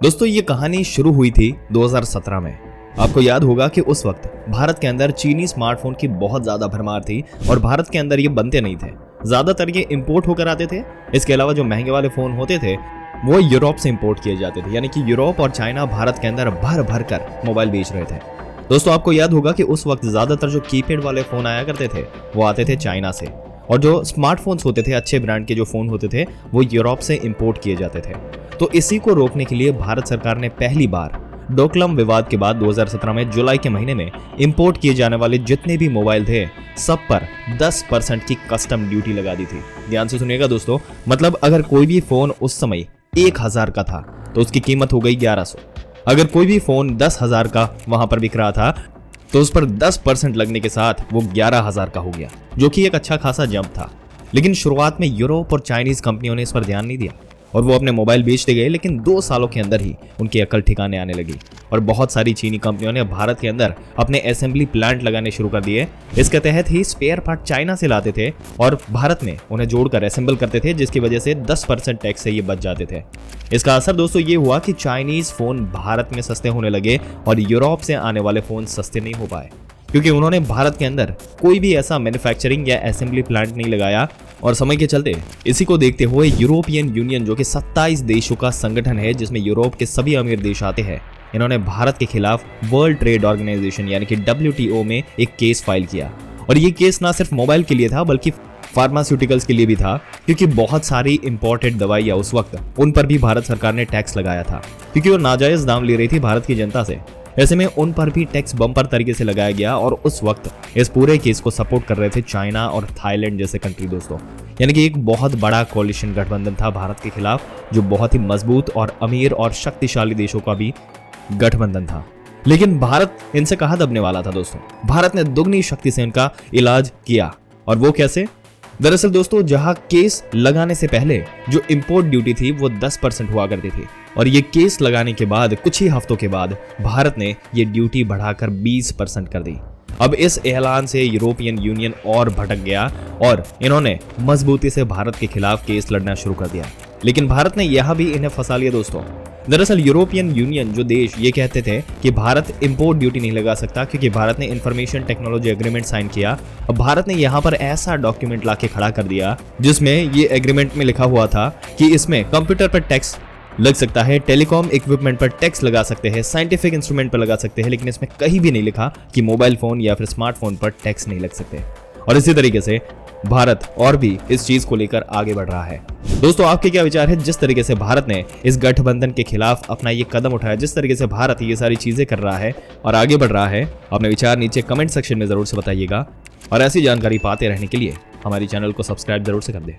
दोस्तों ये कहानी शुरू हुई थी 2017 में। आपको याद होगा कि उस वक्त भारत के अंदर चीनी स्मार्टफोन की बहुत ज्यादा भरमार थी और भारत के अंदर ये बनते नहीं थे, ज्यादातर ये इंपोर्ट होकर आते थे। इसके अलावा जो महंगे वाले फोन होते थे वो यूरोप से इंपोर्ट किए जाते थे, यानी कि यूरोप और चाइना भारत के अंदर भर भर कर मोबाइल बेच रहे थे। दोस्तों आपको याद होगा कि उस वक्त ज्यादातर जो कीपैड वाले फोन आया करते थे वो आते थे चाइना से, और जो स्मार्टफोन्स होते थे, अच्छे ब्रांड के जो फोन होते थे, वो यूरोप से इंपोर्ट किए जाते थे। तो इसी को रोकने के लिए भारत सरकार ने पहली बार डोकलाम विवाद के बाद 2017 में जुलाई के महीने में इंपोर्ट किए जाने वाले जितने भी मोबाइल थे सब पर 10% की कस्टम ड्यूटी लगा दी थी। ध्यान से सुनिएगा दोस्तों, मतलब अगर कोई भी फोन उस समय 1000 का था तो उसकी कीमत हो गई 1100। अगर कोई भी फोन 10,000 का वहां पर बिक रहा था तो उस पर 10% लगने के साथ वो 11,000 का हो गया, जो कि एक अच्छा खासा जंप था। लेकिन शुरुआत में यूरोप और चाइनीज कंपनियों ने इस पर ध्यान नहीं दिया और वो अपने मोबाइल बेचते गए, लेकिन 2 सालों के अंदर ही उनकी अकल ठिकाने आने लगी और बहुत सारी चीनी कंपनियों ने भारत के अंदर अपने असेंबली प्लांट लगाने शुरू कर दिए। इसके तहत ही स्पेयर पार्ट चाइना से लाते थे और भारत में उन्हें जोड़कर असेंबल करते थे, जिसकी वजह से 10% टैक्स से ये बच जाते थे। इसका असर दोस्तों ये हुआ कि चाइनीज फोन भारत में सस्ते होने लगे और यूरोप से आने वाले फोन सस्ते नहीं हो पाए, क्योंकि उन्होंने भारत के अंदर कोई भी ऐसा मैन्युफैक्चरिंग या असेंबली प्लांट नहीं लगाया। और समय के चलते इसी को देखते हुए यूरोपियन यूनियन, जो कि 27 देशों का संगठन है जिसमें यूरोप के सभी अमीर देश आते हैं, इन्होंने भारत के खिलाफ वर्ल्ड ट्रेड ऑर्गेनाइजेशन यानी कि WTO में एक केस फाइल किया। और ये केस ना सिर्फ मोबाइल के लिए था बल्कि फार्मास्यूटिकल्स के लिए भी था, क्योंकि बहुत सारी इंपोर्टेड दवाइयां उस वक्त उन पर भी भारत सरकार ने टैक्स लगाया था, क्योंकि वो नाजायज दाम ले रही थी भारत की जनता से। ऐसे में उन पर भी टैक्स बम्पर तरीके से लगाया गया और उस वक्त इस पूरे केस को सपोर्ट कर रहे थे चाइना और थाईलैंड जैसे कंट्री दोस्तों। यानी कि एक बहुत बड़ा कोलिशन गठबंधन था भारत के खिलाफ, जो बहुत ही मजबूत और अमीर और शक्तिशाली देशों का भी गठबंधन था। लेकिन भारत इनसे कहाँ दबने वाला था दोस्तों। भारत ने दुगनी शक्ति से इनका इलाज किया, और वो कैसे? दरअसल दोस्तों, जहां केस लगाने से पहले जो इंपोर्ट ड्यूटी थी वो 10% हुआ करती थी, और ये केस लगाने के बाद कुछ ही हफ्तों के बाद भारत ने ये ड्यूटी बढ़ाकर 20% कर दी। अब इस ऐलान से यूरोपियन यूनियन और भटक गया और इन्होंने मजबूती से भारत के खिलाफ केस लड़ना शुरू कर दिया। लेकिन भारत ने यह भी इन्हें फंसा लिया दोस्तों। दरअसल यूरोपियन यूनियन जो देश ये कहते थे कि भारत इंपोर्ट ड्यूटी नहीं लगा सकता, क्योंकि भारत ने इंफॉर्मेशन टेक्नोलॉजी एग्रीमेंट साइन किया। अब भारत ने यहाँ पर ऐसा डॉक्यूमेंट लाके खड़ा कर दिया जिसमें ये एग्रीमेंट में लिखा हुआ था कि इसमें कंप्यूटर पर टैक्स लग सकता है, टेलीकॉम इक्विपमेंट पर टैक्स लगा सकते हैं, साइंटिफिक इंस्ट्रूमेंट पर लगा सकते हैं, लेकिन इसमें कहीं भी नहीं लिखा कि मोबाइल फोन या फिर स्मार्टफोन पर टैक्स नहीं लग सकते। और इसी तरीके से भारत और भी इस चीज को लेकर आगे बढ़ रहा है। दोस्तों आपके क्या विचार है जिस तरीके से भारत ने इस गठबंधन के खिलाफ अपना ये कदम उठाया, जिस तरीके से भारत ये सारी चीजें कर रहा है और आगे बढ़ रहा है? अपने विचार नीचे कमेंट सेक्शन में जरूर से बताइएगा, और ऐसी जानकारी पाते रहने के लिए हमारी चैनल को सब्सक्राइब जरूर से कर दें।